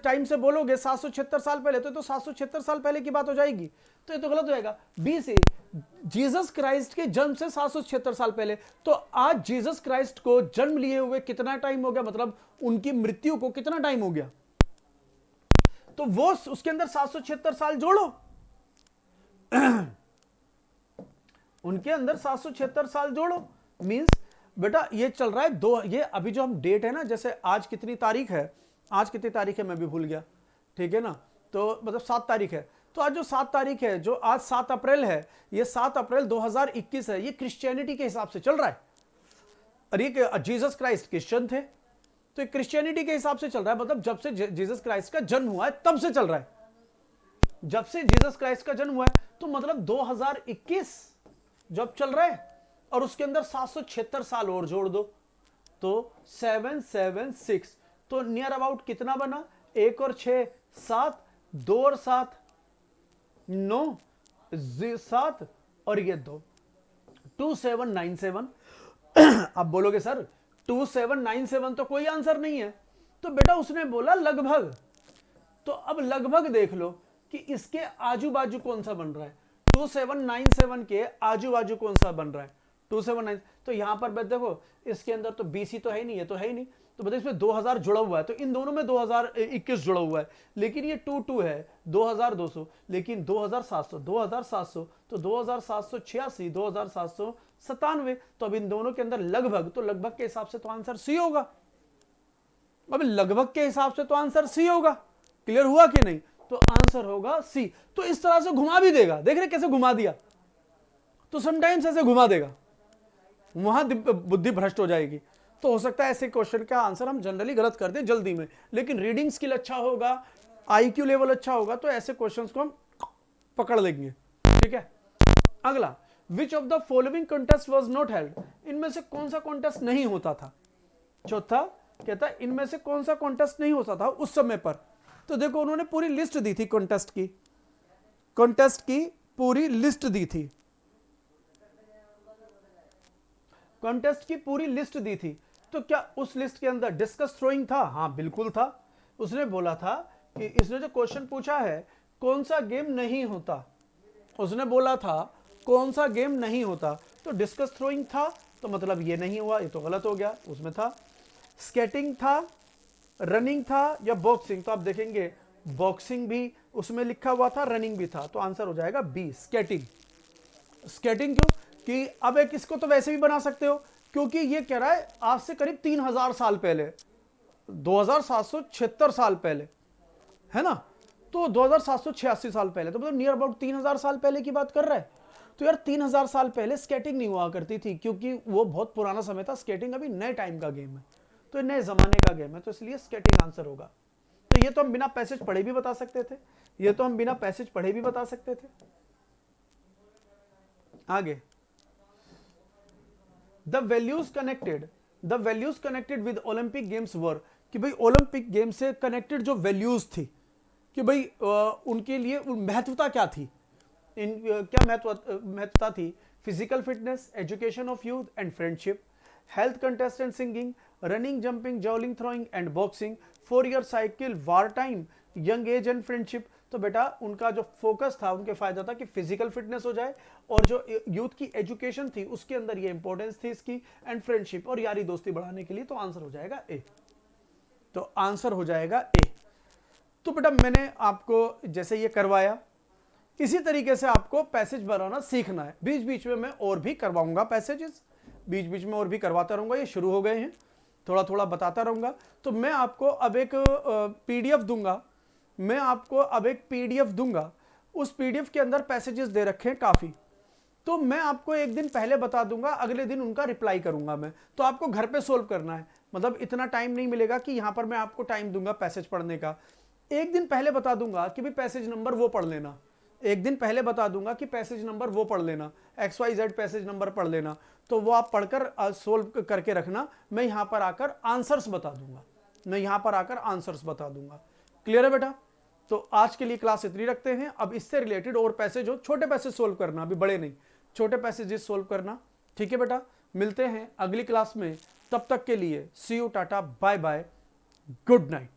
टाइम से बोलोगे 776 साल पहले, तो 776 साल पहले की बात हो जाएगी, तो ये तो गलत हो जाएगा। बीसी, जीसस क्राइस्ट के जन्म से 776 साल पहले, तो आज जीसस क्राइस्ट को जन्म लिए हुए कितना टाइम हो गया, मतलब उनकी मृत्यु को कितना टाइम हो गया? तो वो उसके अंदर 776 साल जोड़ो उनके अंदर 776 साल जोड़ो, मींस बेटा ये चल रहा है दो, ये अभी जो हम डेट है ना, जैसे आज कितनी तारीख है, आज कितनी तारीख है मैं भी भूल गया, ठीक है ना, तो मतलब 7 तारीख है, तो आज जो 7 तारीख है, जो आज 7 अप्रैल है, ये 7 अप्रैल 2021 है, ये क्रिश्चियनिटी के हिसाब से चल रहा है। और ये जीसस क्राइस्ट क्रिश्चियन थे, तो ये क्रिश्चियनिटी के हिसाब से चल रहा है, मतलब जब से जीसस क्राइस्ट का जन्म हुआ है तब से चल रहा है, जब से जीसस क्राइस्ट का जन्म हुआ है, तो मतलब 2021 जब चल रहा है, और उसके अंदर 776 साल और जोड़ दो, तो 776, तो नियर अबाउट कितना बना? 1 और 6 7, 2 और 7 9, 7 और ये 2, 2797। आप बोलोगे सर 2797 तो कोई आंसर नहीं है, तो बेटा उसने बोला लगभग, तो अब लगभग देख लो कि इसके आजू बाजू कौन सा बन रहा है, 2797 के आजू बाजू कौन सा बन रहा है, 279, तो यहां पर देखो इसके अंदर तो BC तो है ही नहीं, ये तो है ही नहीं, तो बताइए इसमें 2000 जुड़ा हुआ है, तो इन दोनों में 2021 जुड़ा हुआ है, लेकिन ये 22 है 2200, लेकिन 2700 तो 2786 2797, तो अब इन दोनों के अंदर लगभग, तो लगभग के हिसाब से तो आंसर सी होगा। अब लगभग के हिसाब से तो आंसर सी होगा। क्लियर हुआ कि नहीं? तो आंसर होगा सी। तो इस तरह से घुमा भी देगा, देख रहे कैसे घुमा दिया, तो समटाइम्स ऐसे घुमा देगा, वहां बुद्धि भ्रष्ट हो जाएगी। तो हो सकता है ऐसे क्वेश्चन का आंसर हम जनरली गलत कर दें जल्दी में, लेकिन रीडिंग स्किल अच्छा होगा, IQ लेवल अच्छा होगा, तो ऐसे क्वेश्चंस को हम पकड़ लेंगे। ठीक है, अगला, which of the following contest was not held, इनमें से कौन सा कॉन्टेस्ट नहीं होता था। चौथा कहता है इनमें से कौन सा कॉन्टेस्ट नहीं होता था उस समय पर। तो देखो उन्होंने पूरी लिस्ट दी थी कॉन्टेस्ट की पूरी लिस्ट दी थी, कॉन्टेस्ट की पूरी लिस्ट दी थी। तो क्या उस लिस्ट के अंदर डिस्कस थ्रोइंग था? हाँ बिल्कुल था। उसने बोला था कि इसने जो क्वेश्चन पूछा है कौन सा गेम नहीं होता, उसने बोला था कौन सा गेम नहीं होता, तो डिस्कस थ्रोइंग था, तो मतलब ये नहीं हुआ, ये तो गलत हो गया, उसमें था। स्केटिंग था, रनिंग था या बॉक्सिंग, तो आप देखेंगे बॉक्सिंग भी उसमें लिखा हुआ था, रनिंग भी था, तो आंसर हो जाएगा बी, स्केटिंग। स्केटिंग क्यों कि अब एक इसको तो वैसे भी बना सकते हो, क्योंकि ये कह रहा है आज से करीब 3000 साल पहले, 2776 साल पहले, है ना, तो 2786 साल पहले, तो मतलब नियर अबाउट 3000 साल पहले की बात कर रहा है। तो यार 3000 साल पहले स्केटिंग नहीं हुआ करती थी, क्योंकि वो बहुत पुराना समय था, स्केटिंग अभी नए टाइम का गेम है, तो नए जमाने का गेम है, तो इसलिए स्केटिंग आंसर होगा। तो ये तो हम बिना पैसेज पढ़े भी बता सकते थे, ये तो हम बिना पैसेज पढ़े भी बता सकते थे। आगे, the values connected with Olympic games were, कि भाई ओलंपिक गेम से कनेक्टेड जो वैल्यूज थी, कि भाई उनके लिए महत्वता क्या थी, क्या महत्वता थी। Physical fitness, education of youth and friendship, health contest and singing, running, jumping, javelin throwing and boxing, 4 year cycle, war time, young age and friendship. तो बेटा उनका जो फोकस था, उनके फायदा था कि फिजिकल फिटनेस हो जाए, और जो यूथ की एजुकेशन थी उसके अंदर ये इंपॉर्टेंस थी इसकी, एंड फ्रेंडशिप और यारी दोस्ती बढ़ाने के लिए, तो आंसर हो जाएगा ए। तो आंसर हो जाएगा ए। तो बेटा मैंने आपको जैसे ये करवाया, इसी तरीके से आपको पैसेज बनाना सीखना है। बीच बीच में मैं और भी करवाऊंगा पैसेजेस, बीच बीच में और भी करवाता रहूंगा, ये शुरू हो गए हैं, थोड़ा थोड़ा बताता रहूंगा। तो मैं आपको अब एक PDF दूंगा, मैं आपको अब एक PDF दूंगा, उस PDF के अंदर पैसेजेस दे रखे हैं काफी, तो मैं आपको एक दिन पहले बता दूंगा, अगले दिन उनका रिप्लाई करूंगा मैं, तो आपको घर पे सोल्व करना है। मतलब इतना टाइम नहीं मिलेगा कि यहां पर मैं आपको टाइम दूंगा पैसेज पढ़ने का, एक दिन पहले बता दूंगा कि भाई पैसेज नंबर वो पढ़ लेना, एक दिन पहले बता दूंगा कि पैसेज नंबर वो पढ़ लेना, XYZ पैसेज नंबर पढ़ लेना, तो वो आप पढ़कर सोल्व करके रखना, मैं यहां पर आकर आंसर्स बता दूंगा, मैं यहां पर आकर आंसर्स बता दूंगा। क्लियर है बेटा? तो आज के लिए क्लास इतनी रखते हैं। अब इससे रिलेटेड और पैसेज हो, छोटे पैसेज सोल्व करना, अभी बड़े नहीं, छोटे पैसेजेस सोल्व करना। ठीक है बेटा, मिलते हैं अगली क्लास में, तब तक के लिए see you, ta-ta, bye bye, good night.